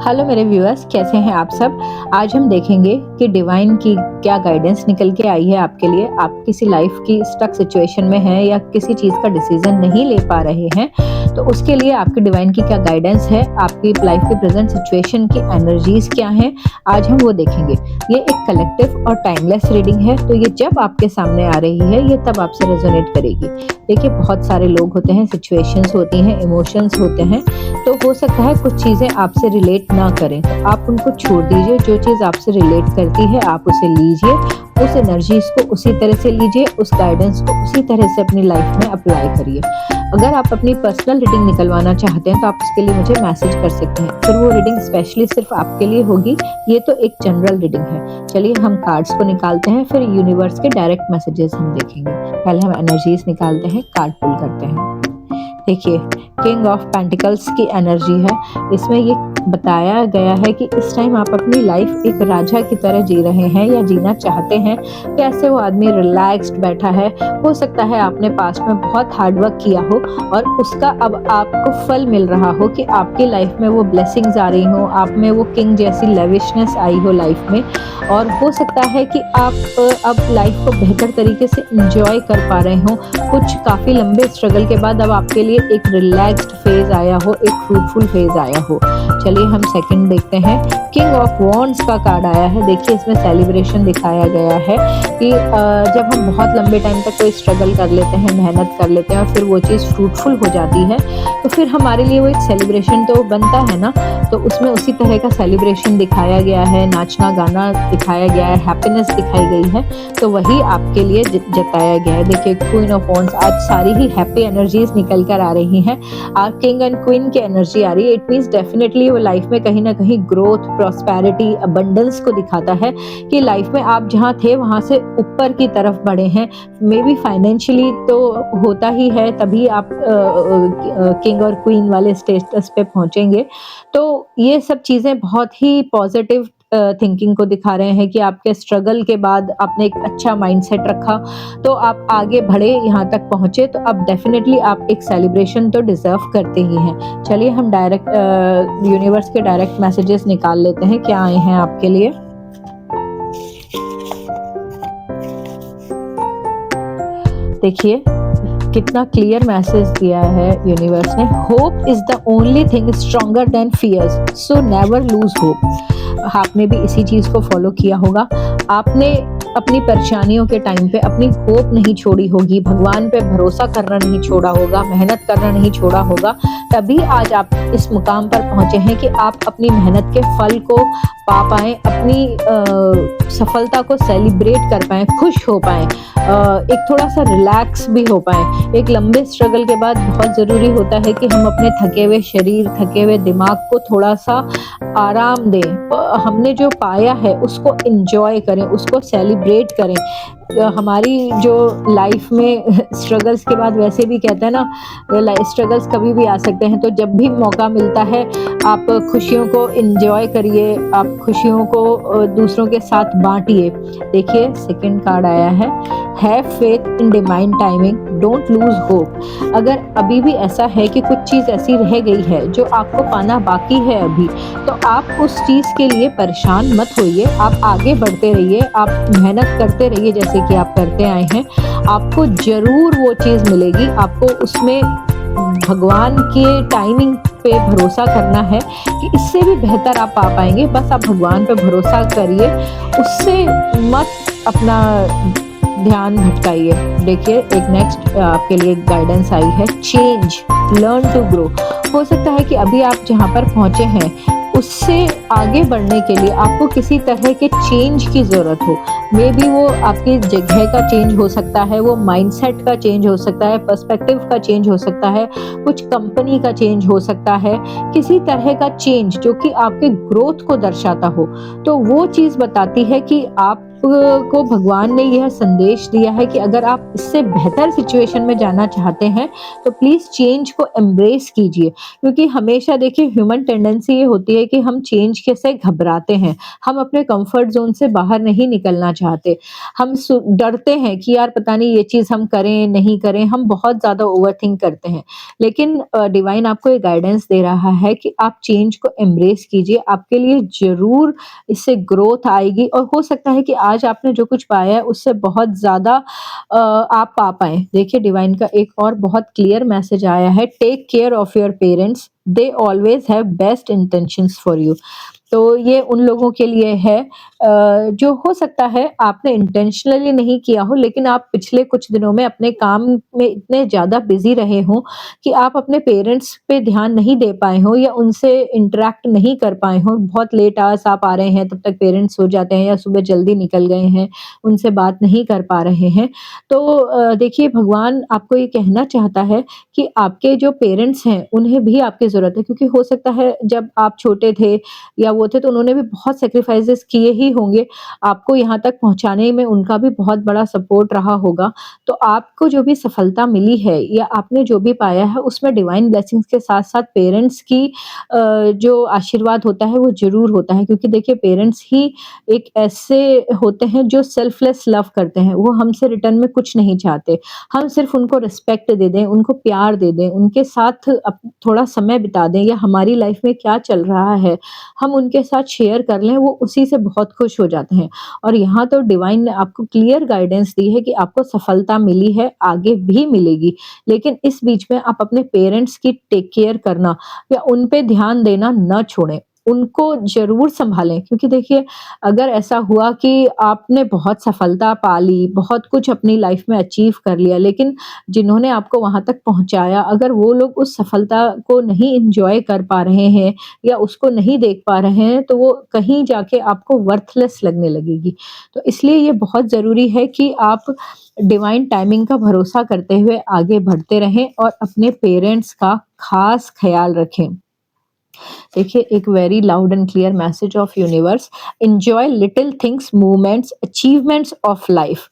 Hello मेरे viewers, कैसे हैं आप सब। आज हम देखेंगे कि डिवाइन की क्या गाइडेंस निकल के आई है आपके लिए। आप किसी लाइफ की स्टक सिचुएशन में हैं या किसी चीज़ का डिसीजन नहीं ले पा रहे हैं, तो उसके लिए आपकी डिवाइन की क्या गाइडेंस है, आपकी लाइफ की प्रेजेंट सिचुएशन की एनर्जीज क्या हैं, आज हम वो देखेंगे। ये एक कलेक्टिव और टाइमलेस रीडिंग है, तो ये जब आपके सामने आ रही है ये तब आपसे रेजोनेट करेगी। देखिए, बहुत सारे लोग होते हैं, सिचुएशंस होती हैं, इमोशंस होते हैं, तो हो सकता है कुछ चीज़ें आपसे रिलेट ना करें, तो आप उनको छोड़ दीजिए। जो चीज़ आपसे रिलेट करती है आप उसे लीजिए, उस एनर्जीज को उसी तरह से लीजिए, उस गाइडेंस को उसी तरह से अपनी लाइफ में अप्लाई करिए। अगर आप अपनी पर्सनल रीडिंग निकलवाना चाहते हैं तो आप उसके लिए मुझे मैसेज कर सकते हैं, फिर वो रीडिंग स्पेशली सिर्फ आपके लिए होगी। ये तो एक जनरल रीडिंग है। चलिए हम कार्ड्स को निकालते हैं, फिर यूनिवर्स के डायरेक्ट मैसेजेस हम देखेंगे। पहले हम एनर्जीज निकालते हैं, कार्ड पुल करते हैं। देखिए, किंग ऑफ पेंटिकल्स की एनर्जी है। इसमें ये बताया गया है कि इस टाइम आप अपनी लाइफ एक राजा की तरह जी रहे हैं या जीना चाहते हैं। कैसे वो आदमी रिलैक्स्ड बैठा है। हो सकता है आपने पास्ट में बहुत हार्डवर्क किया हो और उसका अब आपको फल मिल रहा हो, कि आपकी लाइफ में वो ब्लेसिंग्स आ रही हो, आप में वो किंग जैसी लेविशनेस आई हो लाइफ में। और हो सकता है कि आप अब लाइफ को बेहतर तरीके से इंजॉय कर पा रहे हो। कुछ काफ़ी लंबे स्ट्रगल के बाद अब आपके लिए एक रिलैक्स्ड फेज आया हो, एक फ्रूटफुल फेज आया हो। चलिए हम सेकंड देखते हैं। किंग ऑफ वॉन्ड्स का कार्ड आया है। देखिए, इसमें सेलिब्रेशन दिखाया गया है कि जब हम बहुत लंबे टाइम तक कोई स्ट्रगल कर लेते हैं, मेहनत कर लेते हैं और फिर वो चीज़ फ्रूटफुल हो जाती है, तो फिर हमारे लिए वो एक सेलिब्रेशन तो बनता है ना। तो उसमें उसी तरह का सेलिब्रेशन दिखाया गया है, नाचना गाना दिखाया गया है, हैप्पीनेस दिखाई गई है, तो वही आपके लिए जताया गया है। देखिए, क्वीन ऑफ वॉन्ड्स, आज सारी ही हैप्पी एनर्जीज निकल कर आ रही हैं। आप किंग एंड क्वीन की एनर्जी आ रही है। इट मीन्स डेफिनेटली वो लाइफ में कहीं ना कहीं ग्रोथ, प्रॉस्पेरिटी, अबंडेंस को दिखाता है कि लाइफ में आप जहाँ थे वहाँ से ऊपर की तरफ बढ़े हैं। मे बी फाइनेंशियली तो होता ही है, तभी आप किंग और क्वीन वाले स्टेटस पे पहुंचेंगे। तो ये सब चीज़ें बहुत ही पॉजिटिव थिंकिंग को दिखा रहे हैं कि आपके स्ट्रगल के बाद आपने एक अच्छा माइंडसेट रखा, तो आप आगे बढ़े, यहाँ तक पहुँचे, तो अब डेफिनेटली आप एक सेलिब्रेशन तो डिजर्व करते ही हैं। चलिए हम डायरेक्ट यूनिवर्स के डायरेक्ट मैसेजेस निकाल लेते हैं, क्या आए हैं आपके लिए। देखिए कितना क्लियर मैसेज दिया है यूनिवर्स ने। Hope is the only thing stronger than fears, so never lose hope. आपने भी इसी चीज को फॉलो किया होगा। आपने अपनी परेशानियों के टाइम पे अपनी होप नहीं छोड़ी होगी, भगवान पे भरोसा करना नहीं छोड़ा होगा, मेहनत करना नहीं छोड़ा होगा, तभी आज आप इस मुकाम पर पहुंचे हैं कि आप अपनी मेहनत के फल को पा पाएं, अपनी सफलता को सेलिब्रेट कर पाएं, खुश हो पाएं, एक थोड़ा सा रिलैक्स भी हो पाएं। एक लंबे स्ट्रगल के बाद बहुत ज़रूरी होता है कि हम अपने थके हुए शरीर, थके हुए दिमाग को थोड़ा सा आराम दें। हमने जो पाया है उसको एंजॉय करें, उसको सेलिब्रेट करें। हमारी जो लाइफ में स्ट्रगल्स के बाद, वैसे भी कहते हैं ना, स्ट्रगल्स कभी भी आ सकते हैं, तो जब भी मौका मिलता है आप खुशियों को एंजॉय करिए, आप खुशियों को दूसरों के साथ बांटिए। देखिए, सेकंड कार्ड आया है, have faith in divine timing, don't lose hope. अगर अभी भी ऐसा है कि कुछ चीज़ ऐसी रह गई है जो आपको पाना बाकी है अभी, तो आप उस चीज़ के लिए परेशान मत होइए। आप आगे बढ़ते रहिए, आप मेहनत करते रहिए जैसे कि आप करते आए हैं। आपको ज़रूर वो चीज़ मिलेगी। आपको उसमें भगवान के टाइमिंग पे भरोसा करना है कि इससे भी बेहतर आप पा पाएंगे। बस आप भगवान पे भरोसा करिए, उससे मत अपना ध्यान भटकाइए। देखिए, एक नेक्स्ट आपके लिए गाइडेंस आई है, चेंज, लर्न टू ग्रो। हो सकता है कि अभी आप जहाँ पर पहुँचे हैं उससे आगे बढ़ने के लिए आपको किसी तरह के चेंज की ज़रूरत हो। मे बी वो आपकी जगह का चेंज हो सकता है, वो माइंडसेट का चेंज हो सकता है, पर्सपेक्टिव का चेंज हो सकता है, कुछ कंपनी का चेंज हो सकता है, किसी तरह का चेंज जो कि आपके ग्रोथ को दर्शाता हो। तो वो चीज़ बताती है कि आप को भगवान ने यह संदेश दिया है कि अगर आप इससे बेहतर सिचुएशन में जाना चाहते हैं, तो प्लीज़ चेंज को एम्ब्रेस कीजिए। क्योंकि हमेशा देखिए ह्यूमन टेंडेंसी ये होती है कि हम चेंज के से घबराते हैं। हम अपने कम्फर्ट ज़ोन से बाहर नहीं निकलना चाहते। हम डरते हैं कि यार पता नहीं ये चीज़ हम करें, नहीं करें, हम बहुत ज़्यादा ओवरथिंक करते हैं। लेकिन डिवाइन आपको एक गाइडेंस दे रहा है कि आप चेंज को एम्ब्रेस कीजिए, आपके लिए ज़रूर इससे ग्रोथ आएगी और हो सकता है कि आज आपने जो कुछ पाया है उससे बहुत ज़्यादा आप पा पाएँ। देखिए डिवाइन का एक और बहुत क्लियर मैसेज आया है, take care of your parents, they always have best intentions for you. तो ये उन लोगों के लिए है जो हो सकता है आपने इंटेंशनली नहीं किया हो, लेकिन आप पिछले कुछ दिनों में अपने काम में इतने ज़्यादा बिज़ी रहे हों कि आप अपने पेरेंट्स पे ध्यान नहीं दे पाए हों या उनसे इंटरैक्ट नहीं कर पाए हों। बहुत लेट आवर्स आप आ रहे हैं, तब तक पेरेंट्स सो जाते हैं या सुबह जल्दी निकल गए हैं, उनसे बात नहीं कर पा रहे हैं। तो देखिए भगवान आपको ये कहना चाहता है कि आपके जो पेरेंट्स हैं, उन्हें भी आपकी ज़रूरत है, क्योंकि हो सकता है जब आप छोटे थे या वो थे तो उन्होंने भी बहुत सैक्रिफाइसेस किए ही होंगे, आपको यहाँ तक पहुँचाने में उनका भी बहुत बड़ा सपोर्ट रहा होगा। तो आपको जो भी सफलता मिली है या आपने जो भी पाया है उसमें डिवाइन ब्लेसिंग्स के साथ-साथ पेरेंट्स की जो आशीर्वाद होता है वो ज़रूर होता है, क्योंकि देखिए पेरेंट्स ही एक ऐसे होते हैं जो सेल्फलेस लव करते हैं, वो हमसे रिटर्न में कुछ नहीं चाहते। हम सिर्फ़ उनको रिस्पेक्ट दे दें, उनको प्यार दे दें, उनके साथ थोड़ा समय बिता दें या हमारी लाइफ़ में क्या चल रहा है, हम उनके साथ शेयर कर लें, वो उसी से बहुत खुश हो जाते हैं। और यहाँ तो डिवाइन ने आपको क्लियर गाइडेंस दी है कि आपको सफलता मिली है, आगे भी मिलेगी। लेकिन इस बीच में आप अपने पेरेंट्स की टेक केयर करना या उन पे ध्यान देना ना छोड़ें। उनको ज़रूर सँभालें, क्योंकि देखिए अगर ऐसा हुआ कि आपने बहुत सफलता पा ली, बहुत कुछ अपनी लाइफ़ में अचीव कर लिया, लेकिन जिन्होंने आपको वहाँ तक पहुँचाया, अगर वो लोग उस सफलता को नहीं एन्जॉय कर पा रहे हैं या उसको नहीं देख पा रहे हैं, तो वो कहीं जाके आपको वर्थलेस लगने लगेगी। तो इसलिए ये बहुत ज़रूरी है कि आप डिवाइन टाइमिंग का भरोसा करते हुए आगे बढ़ते रहें और अपने पेरेंट्स का ख़ास ख़्याल रखें। देखिए एक very loud and clear message of universe, enjoy little things, movements, achievements of life.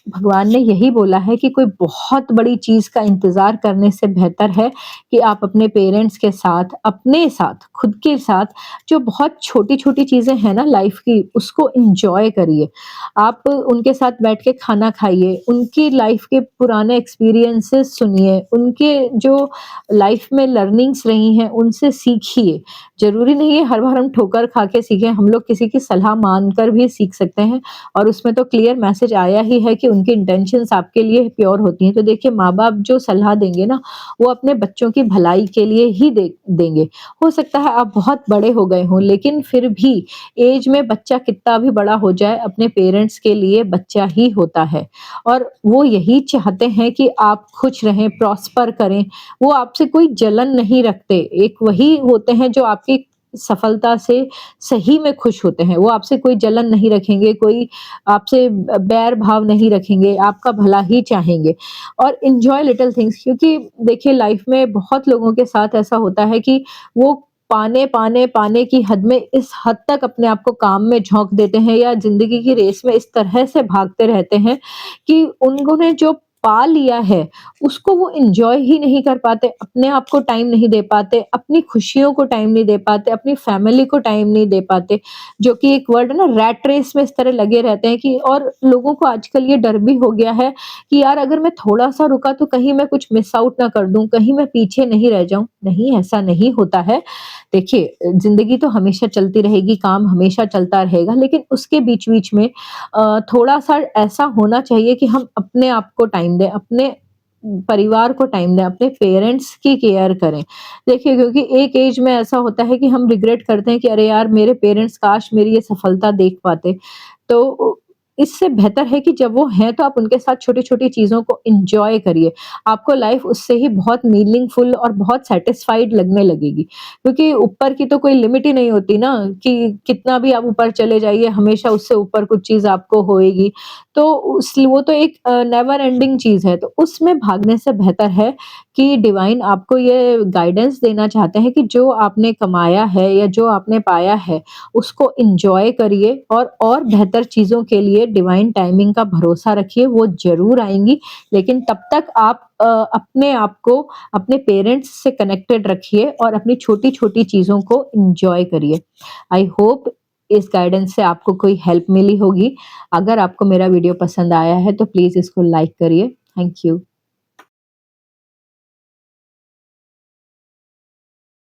भगवान ने यही बोला है कि कोई बहुत बड़ी चीज़ का इंतज़ार करने से बेहतर है कि आप अपने पेरेंट्स के साथ, अपने साथ, खुद के साथ जो बहुत छोटी-छोटी चीज़ें हैं ना लाइफ़ की, उसको एन्जॉय करिए। आप उनके साथ बैठ के खाना खाइए, उनकी लाइफ़ के पुराने एक्सपीरियंसेस सुनिए, उनके जो लाइफ़ में लर्निंग्स रही हैं, उनसे सीखिए। ज़रूरी नहीं है हर बार हम ठोकर खा के सीखें, हम लोग किसी की सलाह मानकर भी सीख सकते हैं और उसमें तो क्लियर मैसेज आया ही है कि उनकी इंटेंशंस आपके लिए प्योर होती हैं। तो देखिए माँ-बाप जो सलाह देंगे ना, वो अपने बच्चों की भलाई के लिए ही देंगे। हो सकता है आप बहुत बड़े हो गए हों, लेकिन फिर भी ऐज में बच्चा कितना भी बड़ा हो जाए, अपने पेरेंट्स के लिए बच्चा ही होता है और वो यही चाहते हैं कि आप खुश रहें, प्रॉस्पर करें। वो आपसे कोई जलन नहीं रखते। एक वही होते हैं जो आपकी सफलता से सही में खुश होते हैं। वो आपसे कोई जलन नहीं रखेंगे, कोई आपसे बैर भाव नहीं रखेंगे, आपका भला ही चाहेंगे। और एन्जॉय लिटिल थिंग्स, क्योंकि देखिए लाइफ में बहुत लोगों के साथ ऐसा होता है कि वो पाने की हद में इस हद तक अपने आप को काम में झोंक देते हैं या ज़िंदगी की रेस में इस तरह से भागते रहते हैं कि उन्होंने जो पा लिया है, उसको वो एन्जॉय ही नहीं कर पाते, अपने आप को टाइम नहीं दे पाते, अपनी खुशियों को टाइम नहीं दे पाते, अपनी फैमिली को टाइम नहीं दे पाते, जो कि एक वर्ड है ना रैट रेस में इस तरह लगे रहते हैं कि और लोगों को आजकल ये डर भी हो गया है कि यार अगर मैं थोड़ा-सा रुका तो कहीं मैं कुछ मिस आउट ना कर दूँ, कहीं मैं पीछे नहीं रह जाऊँ। नहीं, ऐसा नहीं होता है। देखिए ज़िंदगी तो हमेशा चलती रहेगी, काम हमेशा चलता रहेगा, लेकिन उसके बीच-बीच में थोड़ा-सा ऐसा होना चाहिए कि हम अपने आप को टाइम दें, अपने परिवार को टाइम दें, अपने पेरेंट्स की केयर करें। देखिए क्योंकि एक एज में ऐसा होता है कि हम रिग्रेट करते हैं कि अरे यार मेरे पेरेंट्स काश मेरी ये सफलता देख पाते। तो इससे बेहतर है कि जब वो हैं तो आप उनके साथ छोटी-छोटी चीज़ों को एन्जॉय करिए। आपको लाइफ़ उससे ही बहुत मीनिंगफुल और बहुत सैटिस्फाइड लगने लगेगी। क्योंकि ऊपर की तो कोई लिमिट ही नहीं होती ना कि कितना भी आप ऊपर चले जाइए, हमेशा उससे ऊपर कुछ चीज़ आपको होएगी। तो उस वो तो एक नेवर एंडिंग चीज़ है, तो उसमें भागने से बेहतर है कि डिवाइन आपको ये गाइडेंस देना चाहते हैं कि जो आपने कमाया है या जो आपने पाया है, उसको एन्जॉय करिए और बेहतर चीज़ों के लिए डिवाइन टाइमिंग का भरोसा रखिए, वो ज़रूर आएँगी। लेकिन तब तक आप अपने आप को अपने पेरेंट्स से कनेक्टेड रखिए और अपनी छोटी-छोटी चीज़ों को एन्जॉय करिए। आई होप इस गाइडेंस से आपको कोई हेल्प मिली होगी। अगर आपको मेरा वीडियो पसंद आया है तो प्लीज़ इसको लाइक करिए। Thank you.